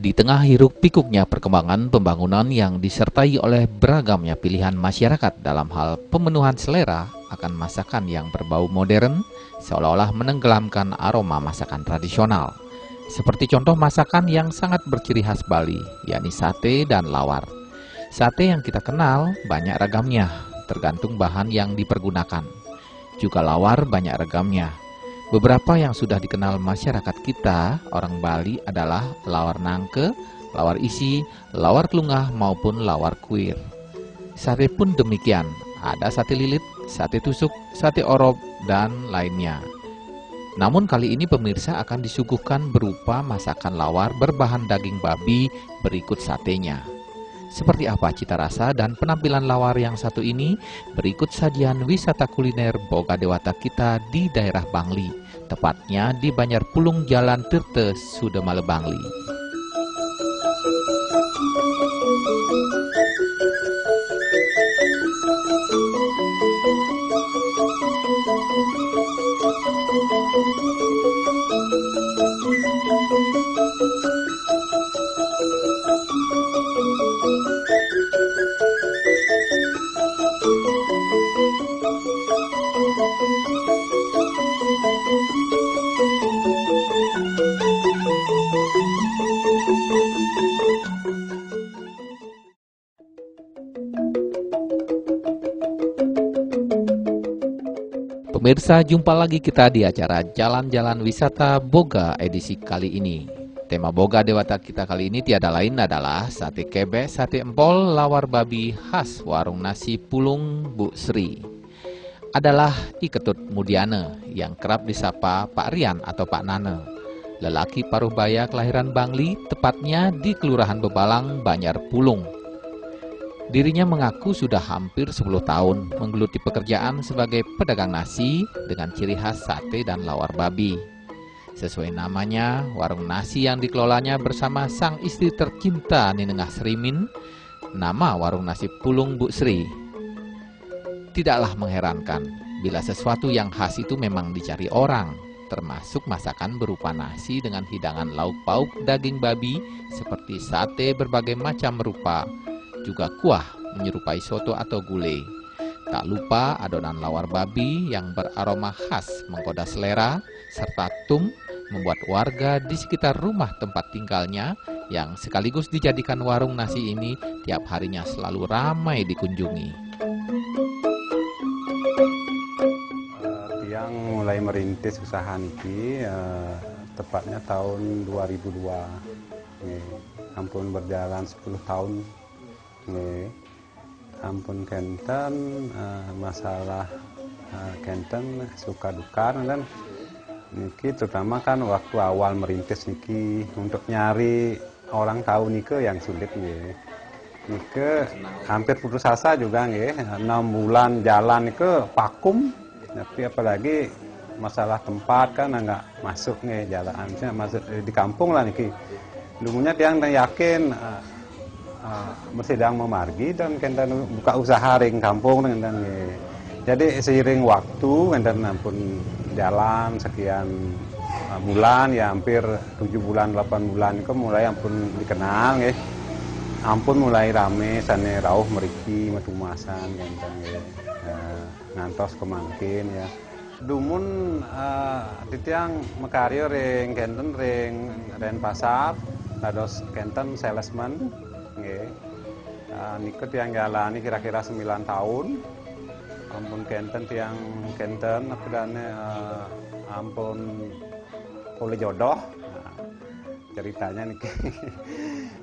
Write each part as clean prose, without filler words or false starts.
Di tengah hiruk pikuknya perkembangan pembangunan yang disertai oleh beragamnya pilihan masyarakat dalam hal pemenuhan selera akan masakan yang berbau modern, seolah-olah menenggelamkan aroma masakan tradisional. Seperti contoh masakan yang sangat berciri khas Bali, yakni sate dan lawar. Sate yang kita kenal banyak ragamnya, tergantung bahan yang dipergunakan. Juga lawar banyak ragamnya. Beberapa yang sudah dikenal masyarakat kita, orang Bali adalah lawar nangke, lawar isi, lawar kelungah maupun lawar kuir. Sate pun demikian, ada sate lilit, sate tusuk, sate orob, dan lainnya. Namun kali ini pemirsa akan disuguhkan berupa masakan lawar berbahan daging babi berikut satenya. Seperti apa cita rasa dan penampilan lawar yang satu ini? Berikut sajian wisata kuliner Boga Dewata kita di daerah Bangli, tepatnya di Banjarpulung Jalan Tirte, Sudamale, Bangli. Pemirsa, jumpa lagi kita di acara Jalan-Jalan Wisata Boga edisi kali ini. Tema Boga Dewata kita kali ini tiada lain adalah sate kebe, sate empol, lawar babi khas warung nasi Pulung Bu Sri. Adalah Iketut Mudiane yang kerap disapa Pak Rian atau Pak Nane. Lelaki paruh baya kelahiran Bangli, tepatnya di Kelurahan Bebalang, Banjarpulung. Dirinya mengaku sudah hampir 10 tahun menggeluti pekerjaan sebagai pedagang nasi dengan ciri khas sate dan lawar babi. Sesuai namanya, warung nasi yang dikelolanya bersama sang istri tercinta Ninengah Srimin, nama warung nasi Pulung Bu Sri. Tidaklah mengherankan bila sesuatu yang khas itu memang dicari orang, termasuk masakan berupa nasi dengan hidangan lauk pauk daging babi seperti sate berbagai macam rupa, juga kuah menyerupai soto atau gulai. Tak lupa adonan lawar babi yang beraroma khas menggoda selera, serta tum membuat warga di sekitar rumah tempat tinggalnya yang sekaligus dijadikan warung nasi ini tiap harinya selalu ramai dikunjungi. Yang mulai merintis usaha niki tepatnya tahun 2002. Ampun berjalan 10 tahun. Ampun kenten masalah kenten suka duka dan niki terutama kan waktu awal merintis niki untuk nyari orang tahu nike yang sulit nike hampir putus asa juga 6 bulan jalan nike vakum, tapi apalagi masalah tempat kan nggak masuk jalan masuk di kampung lah niki dulunya tiang yakin bersidang memargi dan kenten buka usaha ring kampung dan jadi seiring waktu kenten ampun jalan sekian bulan ya hampir 7 bulan 8 bulan itu mulai ampun dikenal ampun mulai rame sane rauh meriki matumasan kenten ngantos kemangkin ya dumun titiang mekario ring kenten ring Denpasar dados kenten salesman niku tiang jalani kira-kira 9 tahun. Ampun kenten tiang kenten apudane ampun oleh jodoh. Ceritanya niki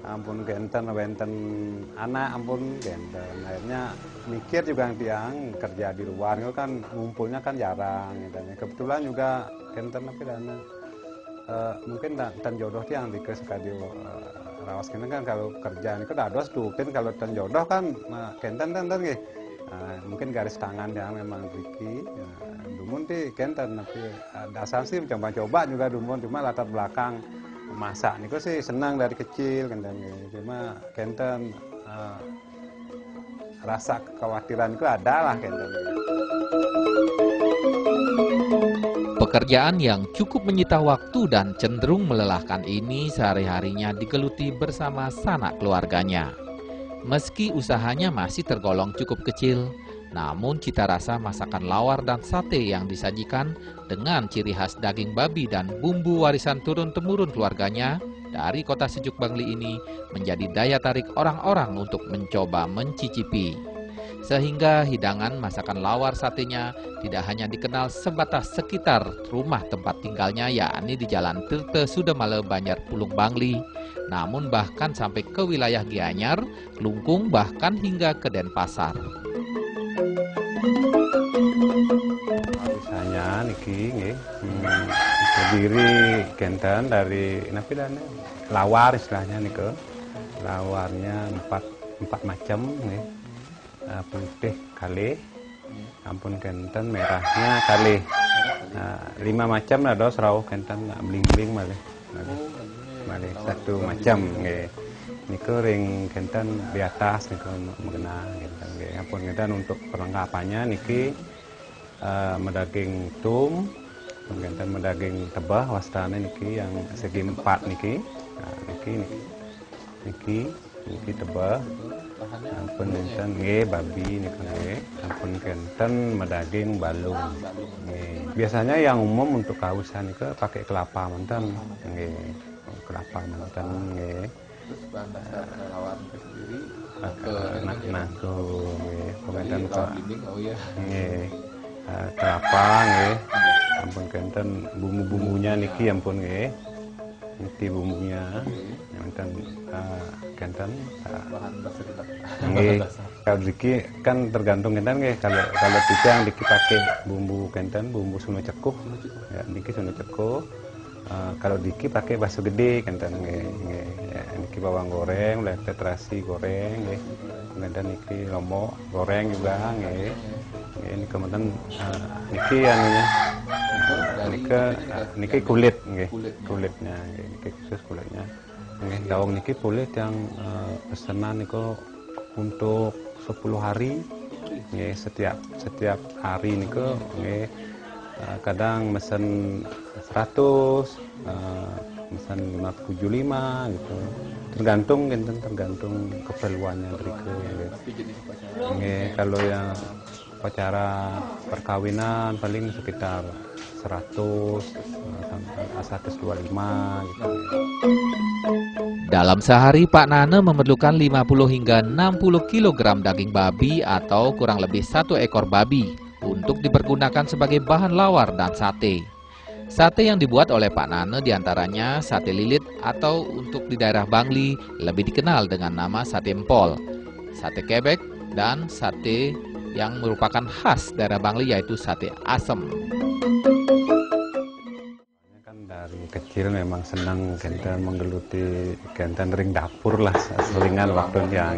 ampun kenten wenten anak ampun kenten. Akhirnya mikir juga tiang kerja di luar itu kan ngumpulnya kan jarang kebetulan juga kenten apudane mungkin dan jodoh tiang dikes kadi rawas kena kan kalau kerjaan itu dados tuh kan kalau ten jodoh kan kenten mungkin garis tangan yang memang Riki dumun ti kenten tapi dasar sih coba-coba juga dumun cuma latar belakang masak niku sih senang dari kecil kenten cuma kenten rasa kekhawatiran itu ada lah kenten. Pekerjaan yang cukup menyita waktu dan cenderung melelahkan ini sehari-harinya digeluti bersama sanak keluarganya. Meski usahanya masih tergolong cukup kecil, namun cita rasa masakan lawar dan sate yang disajikan dengan ciri khas daging babi dan bumbu warisan turun-temurun keluarganya dari kota sejuk Bangli ini menjadi daya tarik orang-orang untuk mencoba mencicipi. Sehingga hidangan masakan lawar satenya tidak hanya dikenal sebatas sekitar rumah tempat tinggalnya, yakni di Jalan Tirte Sudamale Banjar Pulung Bangli, namun bahkan sampai ke wilayah Gianyar, Klungkung, bahkan hingga ke Denpasar. Misalnya niki nggih terdiri genten dari lawar istilahnya niku. Lawarnya empat macam nggih. Putih kalih, ampun genten merahnya kalih. 5 macam lah dos rawuh genten bling-bling malih. Malih satu macam nggih. Niku ring genten di atas niku mengena genten nggih. Ampun genten untuk perlengkapannya niki medaging tum, genten medaging tebah wastane niki yang segi 4 niki. Nah, niki tebah. Ampun genten nggih babi niku nggih. Ampun genten medaging balung. Nggih. Biasanya yang umum untuk kausan niku pakai kelapa menten nggih. Kelapa menten nggih. Terus bahan dasar lawar sendiri nangko nggih. Pengenten nggih. Kelapa nggih. Ampun genten bumbu-bumbunya niki ampun nggih. Niki bumbunya, enten genten bahan dasar. Nggih, kalau diki kan tergantung genten nggih. Kalau pisang diki pakai bumbu genten, bumbu sunu cekuh. Ya, diki sunu cekuh. Kalau diki pakai bakso gede genten nggih. Ya, niki bawang goreng, lele terasi goreng nggih. Genten niki lombok goreng juga nggih. Ini kemudian niki anunya. Niki kulit nggih, kulitnya nggih, niki khusus kulitnya. Nggih, daun niki kulit yang pesanan niku untuk 10 hari. Nggih, setiap hari niku nggih kadang mesen 100, mesen 575 gitu. Tergantung keperluannya berikut nggih. Nggih, kalau yang upacara perkawinan paling sekitar 100 sampai 125 gitu. Dalam sehari Pak Nane memerlukan 50 hingga 60 kg daging babi atau kurang lebih 1 ekor babi untuk dipergunakan sebagai bahan lawar dan sate. Sate yang dibuat oleh Pak Nane diantaranya sate lilit atau untuk di daerah Bangli lebih dikenal dengan nama sate empol, sate kebek, dan sate yang merupakan khas daerah Bangli yaitu sate asem. Kan dari kecil memang senang genten menggeluti genten ring dapur lah selingan waktunya.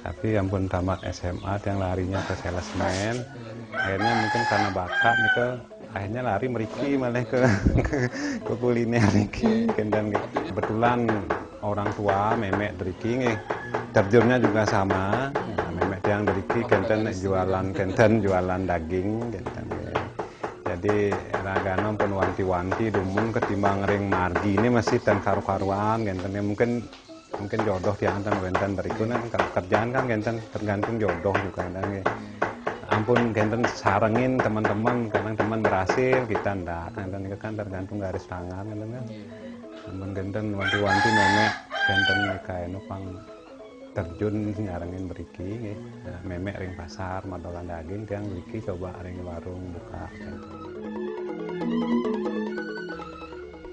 Tapi ampun tamat SMA yang larinya ke salesman, akhirnya mungkin karena bakat gitu, akhirnya lari meriki malah ke kuliner niki genten. Kebetulan orang tua memek deriki nggih. Terjunnya juga sama. Memek yang deriki genten jualan daging genten. Jadi ragana pun wanti-wanti dumun ketimbang ring margi ini masih tan karu-karuan genten. Mungkin jodoh tiang tan genten berikutnya kalau kerjaan kan genten tergantung jodoh juga genten. Ampun genten sarengin teman-teman, kadang teman berhasil kita ndak. Genten itu kan tergantung garis tangan genten kan. Ampun genten wanti-wanti memek genten kayak nupang terjun nyarengin beriki nggih. Nah, memek ring pasar madolan daging tiang beriki coba ring warung buka gitu.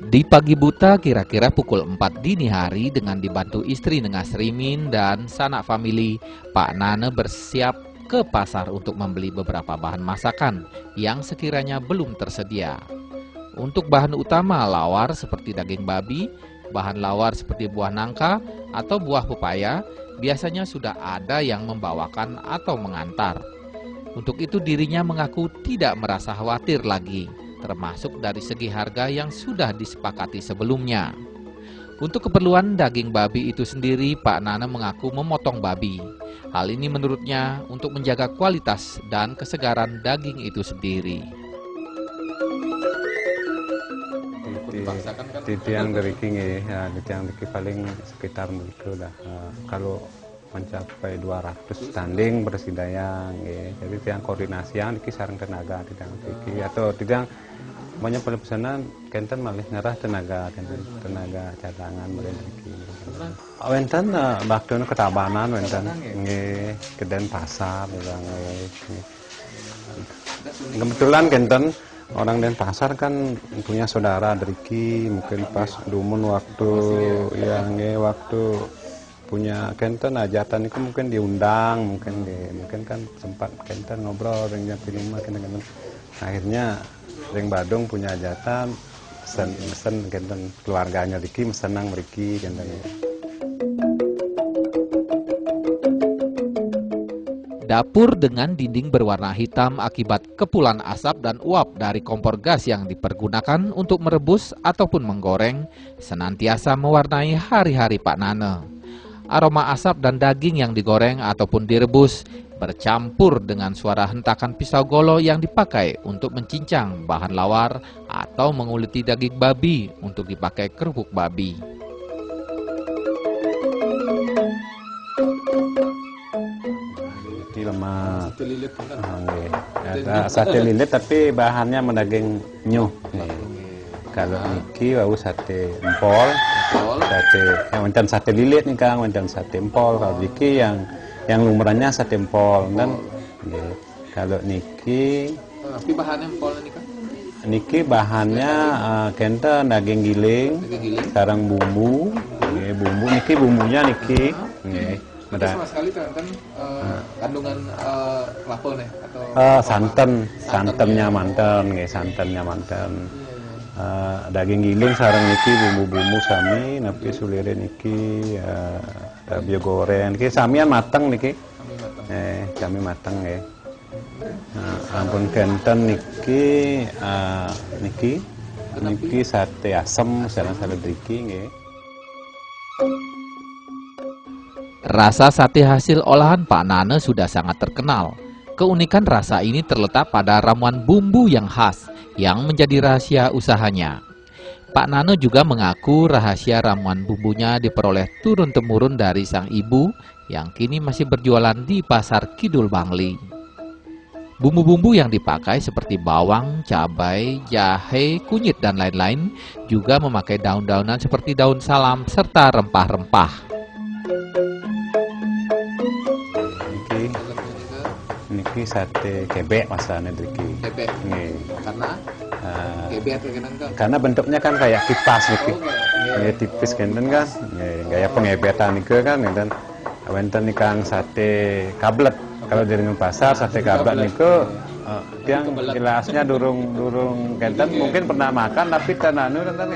Di pagi buta kira-kira pukul 4 dini hari dengan dibantu istri Nengas Rimin dan sanak famili, Pak Nane bersiap ke pasar untuk membeli beberapa bahan masakan yang sekiranya belum tersedia. Untuk bahan utama lawar seperti daging babi, bahan lawar seperti buah nangka atau buah pepaya, biasanya sudah ada yang membawakan atau mengantar. Untuk itu dirinya mengaku tidak merasa khawatir lagi, termasuk dari segi harga yang sudah disepakati sebelumnya. Untuk keperluan daging babi itu sendiri, Pak Nane mengaku memotong babi. Hal ini menurutnya untuk menjaga kualitas dan kesegaran daging itu sendiri. dipaksakan kan di tiang deriki nggih, ya di tiang deriki paling sekitar begitu lah. Kalau mencapai 200 tanding bersidaya nggih. Jadi tiang koordinasi yang iki sareng tenaga di tiang deriki atau tiang banyak pesanan kenten malih ngarah tenaga cadangan malih deriki. Wenten bakdono ketabanan wenten nggih, ke Denpasar nggih. Kebetulan kenten orang Denpasar kan punya saudara deriki, mungkin pas dumun waktu yang waktu punya kenten hajatan itu mungkin diundang, mungkin kan sempat kenten ngobrol dengan pilima kenten. Akhirnya ring Badung punya hajatan, mesen kenten keluarganya deriki mesenang deriki kenten. Dapur dengan dinding berwarna hitam akibat kepulan asap dan uap dari kompor gas yang dipergunakan untuk merebus ataupun menggoreng senantiasa mewarnai hari-hari Pak Nane. Aroma asap dan daging yang digoreng ataupun direbus bercampur dengan suara hentakan pisau golo yang dipakai untuk mencincang bahan lawar atau menguliti daging babi untuk dipakai kerupuk babi. Lemak. Ada sate lilit tapi bahannya mendaging nyuh. Kalau niki wau sate empol, wonten sate lilit nih Kang, wonten sate empol. Kalau niki yang lumrahnya sate empol dan kalau niki tapi bahannya empol nih Kang. Niki bahannya kenten daging giling, sarang bumbu, bumbu niki bumbunya niki. Itu sama sekali kan kandungan kelapa nih atau santannya manten. Daging giling sarang niki bumbu-bumbu sami napi sulire niki bio goreng niki samian mateng niki. Kami mateng nggih. Ampun kenten niki sate asem sareng driki nggih. Rasa sate hasil olahan Pak Nane sudah sangat terkenal. Keunikan rasa ini terletak pada ramuan bumbu yang khas yang menjadi rahasia usahanya. Pak Nane juga mengaku rahasia ramuan bumbunya diperoleh turun-temurun dari sang ibu yang kini masih berjualan di Pasar Kidul Bangli. Bumbu-bumbu yang dipakai seperti bawang, cabai, jahe, kunyit, dan lain-lain juga memakai daun-daunan seperti daun salam serta rempah-rempah. Niki sate kebek masane driki. Kebek. Karena kebek karena bentuknya kan kayak kipas niki. Tipis kenten kan. Gaya pengebetan niki kan dan wonten nikang sate kablet. Kalau di pasar sate kablet niku yang jelasnya durung kenten mungkin pernah makan tapi tananu kenten.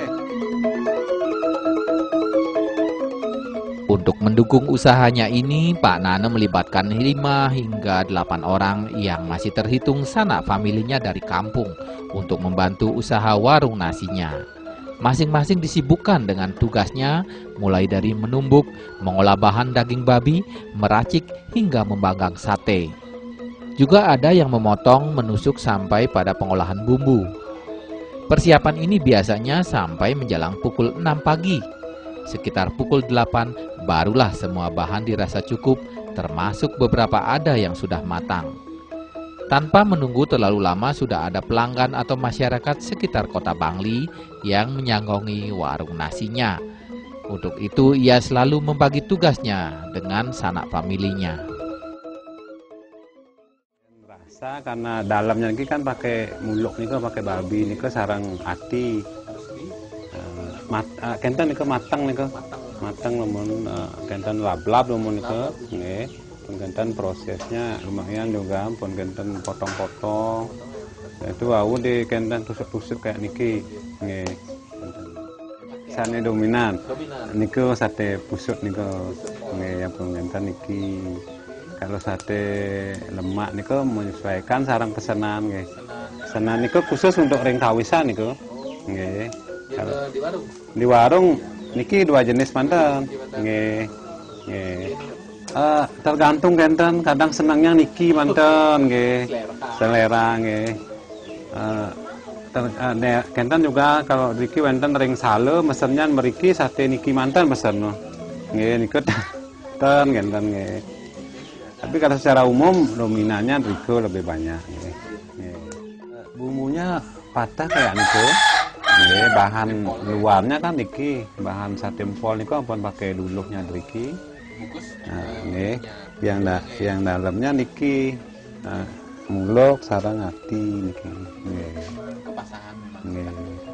Untuk mendukung usahanya ini, Pak Nane melibatkan 5 hingga 8 orang yang masih terhitung sanak familinya dari kampung untuk membantu usaha warung nasinya. Masing-masing disibukkan dengan tugasnya, mulai dari menumbuk, mengolah bahan daging babi, meracik, hingga membanggang sate. Juga ada yang memotong, menusuk sampai pada pengolahan bumbu. Persiapan ini biasanya sampai menjelang pukul 6 pagi. Sekitar pukul 8 barulah semua bahan dirasa cukup, termasuk beberapa ada yang sudah matang. Tanpa menunggu terlalu lama sudah ada pelanggan atau masyarakat sekitar kota Bangli yang menyanggongi warung nasinya. Untuk itu ia selalu membagi tugasnya dengan sanak familinya. Rasa karena dalamnya ini kan pakai muluk nih, pakai babi nih, sarang hati. Kenten niku mateng niku. Mateng lamun kenten lablab lamun niku nggih. Pun kenten prosesnya lumayan juga, pun kenten potong-potong. Itu wau di kenten tusuk-tusuk kayak niki nggih. Sane dominan. Niku sate pusut niku nggih, yang pun kenten niki. Kalau sate lemak niku menyesuaikan sarang pesanan nggih. Pesanan niku khusus untuk ring kawisan niku nggih. Kalau di warung niki 2 jenis manten nggih. Tergantung kenten, kadang senangnya niki manten nggih. Selera nggih. Kenten juga kalau niki wonten ring sale mesennya mriki sate niki manten pesen no. Nggih niku ten kenten nggih. Tapi kalau secara umum dominannya niku lebih banyak nggih. Bumbunya patah kayak niku. Nggih, bahan luarnya kan niki, bahan sate empol niku ampun pakai duluhnya niki. Nah, nggih, yang dalamnya niki. Muluk sarang ati niki. Nggih. Kepasangan memang. Nggih.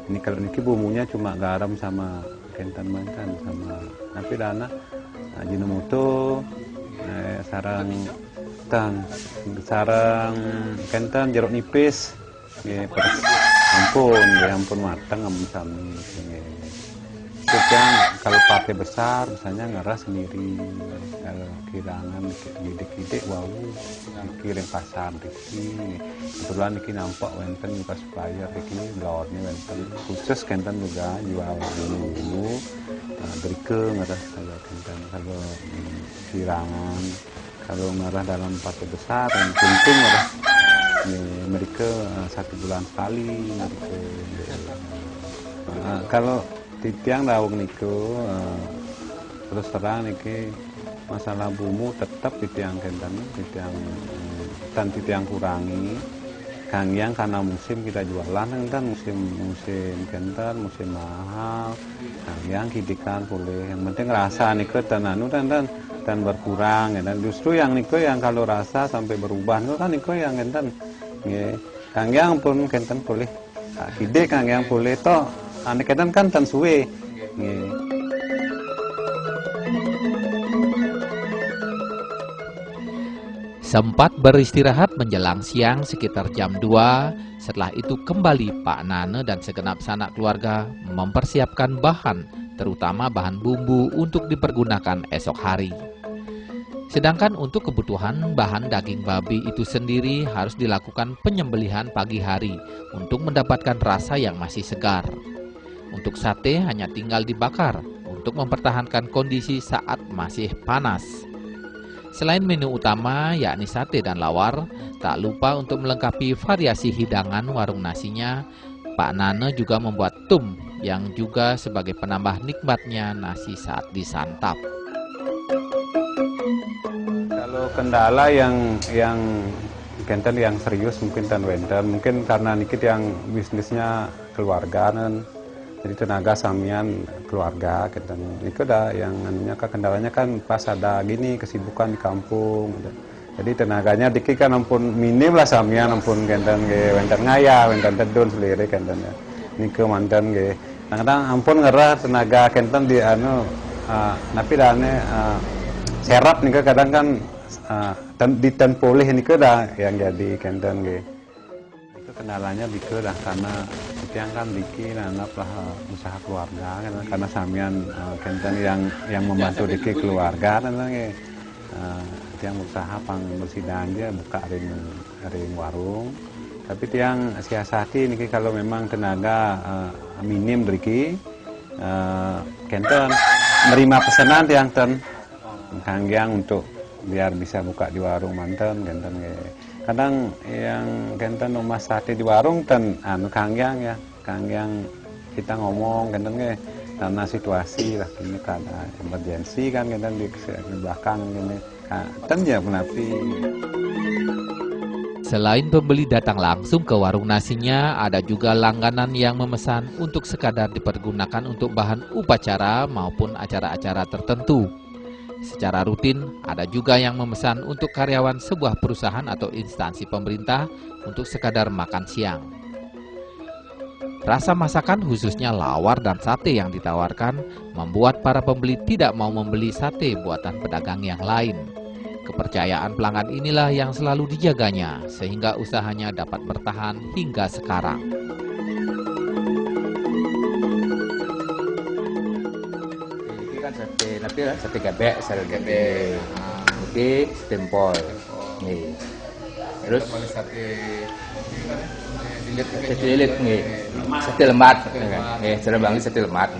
Ini kalau niki bumbunya cuma garam sama kenten mantan sama tapi dana Ajinomoto, sarang kenten jeruk nipis. Nggih, ampun mateng sami. Nggih. Yang kalau pakai besar misalnya ngeras sendiri, kalau kirangan gidik-gidik wow kirim pasar iki kebetulan iki nampak wonten juga supplier iki lornya wonten khusus kenten juga jual dulu berike ngeras kalau kenten kalau kirangan kalau ngeras dalam pakai besar yang penting ngeras mereka 1 bulan sekali mereka. Kalau titiang daung niku terus terang niki masalah bumbu tetap titiang kenten titiang kurangi kang yang karena musim kita jualan kan musim kenten musim mahal kang yang kidikan boleh yang penting rasa niku dan berkurang ya. Dan justru yang niku yang kalau rasa sampai berubah niku kan niku yang kenten nggih kang yang pun kenten boleh kidik kang yang boleh toh ane kenten kan tan suwe. Nggih. Sempat beristirahat menjelang siang sekitar jam 2. Setelah itu kembali Pak Nane dan segenap sanak keluarga mempersiapkan bahan, terutama bahan bumbu untuk dipergunakan esok hari. Sedangkan untuk kebutuhan bahan daging babi itu sendiri harus dilakukan penyembelihan pagi hari untuk mendapatkan rasa yang masih segar. Untuk sate hanya tinggal dibakar untuk mempertahankan kondisi saat masih panas. Selain menu utama yakni sate dan lawar, tak lupa untuk melengkapi variasi hidangan warung nasinya, Pak Nane juga membuat tum yang juga sebagai penambah nikmatnya nasi saat disantap. Kalau kendala yang kenten yang serius mungkin tan wenten mungkin karena niki yang bisnisnya keluarga jadi tenaga samian keluarga kenten itu dah yang anunya kendalanya kan pas ada gini kesibukan di kampung jadi tenaganya dikit kan ampun minim lah samian ampun kenten ge wenten ngaya wenten tedun selire kenten ya nike manten ge kadang-kadang ampun ngerah tenaga kenten di tapi dane serap nih kadang kan di poleh ini dah yang jadi kenten ge itu kendalanya dike dah karena yang kan bikin anak lah usaha keluarga karena samian kenten yang membantu dike keluarga karena yang usaha pang bersidang dia buka ring warung tapi tiang siasati niki kalau memang tenaga minim diki kenten menerima pesanan tiang ten kanggiang untuk biar bisa buka di warung manten kenten kadang yang kenten rumah sate di warung ten kanggiang kita ngomong kenten karena situasi lah ini karena emergensi kan kenten di belakang ini ten ya menapi. Selain pembeli datang langsung ke warung nasinya, ada juga langganan yang memesan untuk sekadar dipergunakan untuk bahan upacara maupun acara-acara tertentu. Secara rutin, ada juga yang memesan untuk karyawan sebuah perusahaan atau instansi pemerintah untuk sekadar makan siang. Rasa masakan khususnya lawar dan sate yang ditawarkan membuat para pembeli tidak mau membeli sate buatan pedagang yang lain. Kepercayaan pelanggan inilah yang selalu dijaganya sehingga usahanya dapat bertahan hingga sekarang. Sate, tapi sate gebek, putih, tempol. Nih. Terus sate lilit nih. Sate lemat. Nih, cara banget sate lemat.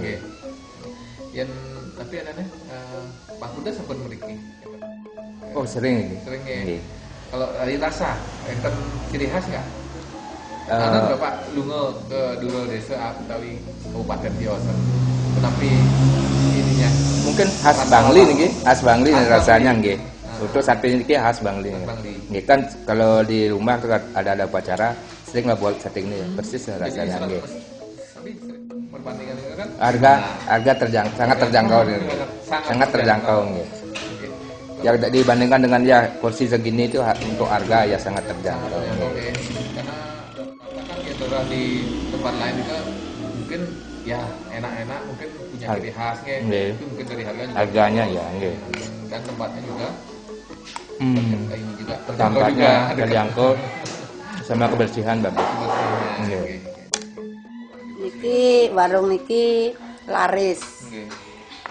Yang tapi anaknya Pak Kuda sempat memiliki. Oh, sering ini. Sering ya. Kalau dari rasa, enten ciri khas nggak? Karena Bapak lunga ke dulu desa Tawi Kabupaten Tiosen. Kenapa ininya? Mungkin khas Bangli nih, khas Bangli nih rasanya nggih. Untuk sate ini khas Bangli. Nggih kan kalau di rumah ada upacara sering lah buat sate ini persis rasanya nggih. Tapi perbandingan itu kan Harga sangat terjangkau nih. Sangat terjangkau nggih. Ya dibandingkan dengan ya porsi segini itu untuk harga ya sangat terjangkau. Oke. Karena kan gitu di tempat lain juga mungkin ya enak-enak mungkin punya ciri khasnya. Itu mungkin dari harganya ya nggih. Dan tempatnya juga ini juga tempatnya terjangkau sama kebersihan bagus. Niki warung niki laris.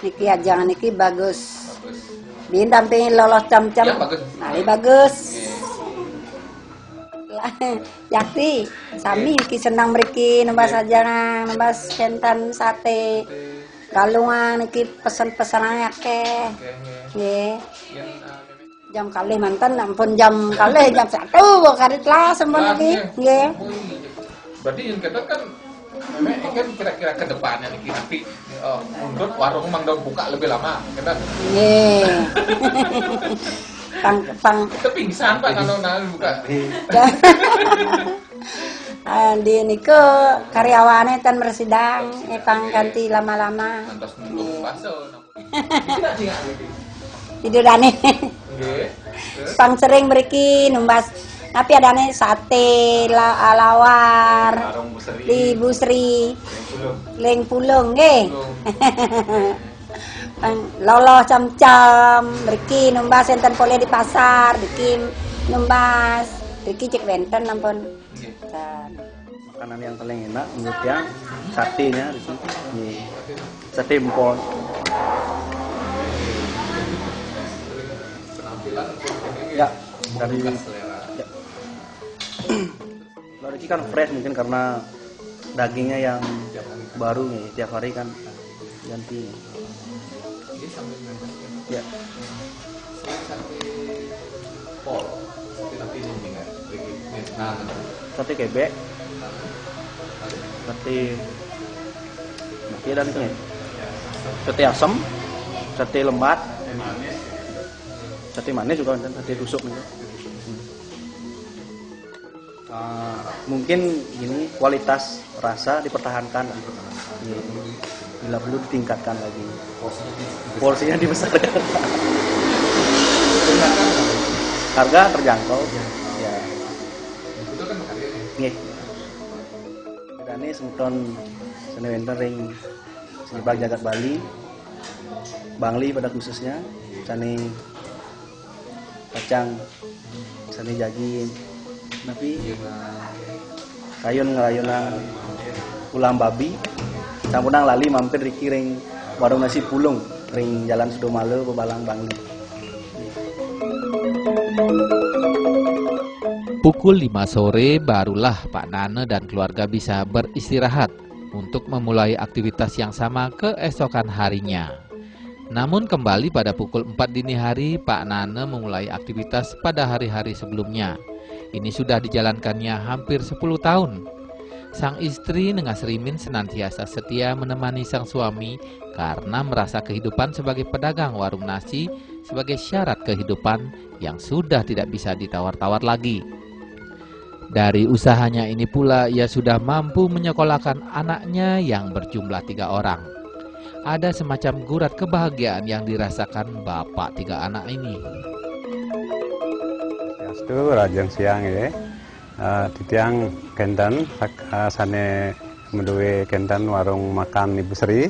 Niki ajangan niki bagus. Bin dampingin lolos cam-cam. Ya, bagus. Nali bagus. Yakti, sami niki senang mriki nembas ajangan, nembas kentan sate. Galungan niki pesen-pesenane akeh. Nggih. Jam kali mantan ampun jam kali jam 1 kok karit lah sembon iki. Nggih. Berarti yang kita kan memang kan kira-kira ke depannya nih tapi menurut warung mang dong buka lebih lama kita nggih. Pang kita pingsan Pak kalau buka. Di niku karyawane tan bersidang pang ganti lama-lama. Mantos nunggu baso. Tidurane. Nggih. Pang sering mriki numbas tapi adane sate lawar di Busri Leng Pulung nggih. Loloh cam-cam mriki numbas enten pole di pasar mriki numbas mriki cek wenten ampun. Makanan yang paling enak menurut yang satenya di sini. Sate empon. Ya, dari ya. Kalau ini kan fresh mungkin karena dagingnya yang baru nih tiap hari kan ganti. Ya. Sate kebek. Sate maki dan itu nih. Sate asam, sate lembat. Sate manis juga dan sate tusuk nih. Mungkin ini kualitas rasa dipertahankan, bila perlu ditingkatkan lagi, porsinya dibesarkan, harga terjangkau, ya. Nih, kita ini semeton senewenter ring sebab jagat Bali, Bangli pada khususnya, sani kacang, sani jaging. Tapi rayun-rayunan ulam babi campunang lali mampir di ring warung nasi pulung ring Jalan Sudomalo Bebalang Bangli. Pukul 5 sore barulah Pak Nane dan keluarga bisa beristirahat untuk memulai aktivitas yang sama keesokan harinya. Namun kembali pada pukul 4 dini hari Pak Nane memulai aktivitas pada hari-hari sebelumnya. Ini sudah dijalankannya hampir 10 tahun. Sang istri Nengas Rimin senantiasa setia menemani sang suami karena merasa kehidupan sebagai pedagang warung nasi sebagai syarat kehidupan yang sudah tidak bisa ditawar-tawar lagi. Dari usahanya ini pula ia sudah mampu menyekolahkan anaknya yang berjumlah 3 orang. Ada semacam gurat kebahagiaan yang dirasakan bapak 3 anak ini. Itu rajang siang ya, di tiang kendan, sana menduwe kendan warung makan Ibu Sri,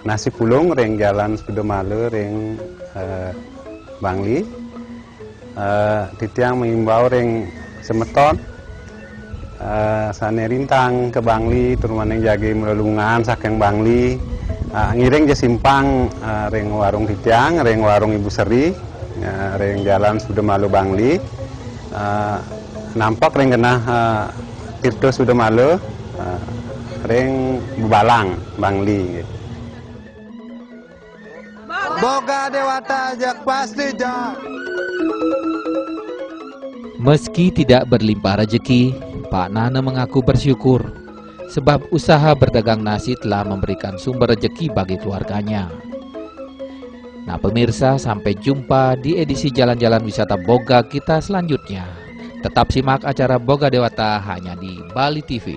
nasi pulung ring Jalan Sudomalo ring Bangli, di tiang mengimbau ring semeton, sana rintang ke Bangli, turun yang jagi melulungan saking Bangli, ngiring je simpang ring warung di tiang, ring warung Ibu Sri. Ring Jalan Sudomalo Bangli, nampak ring kena Tirto Sudomalo, ring Bebalang Bangli. Boga Dewata jak pasti jak. Meski tidak berlimpah rezeki, Pak Nane mengaku bersyukur sebab usaha berdagang nasi telah memberikan sumber rezeki bagi keluarganya. Nah pemirsa, sampai jumpa di edisi Jalan-Jalan Wisata Boga kita selanjutnya. Tetap simak acara Boga Dewata hanya di Bali TV.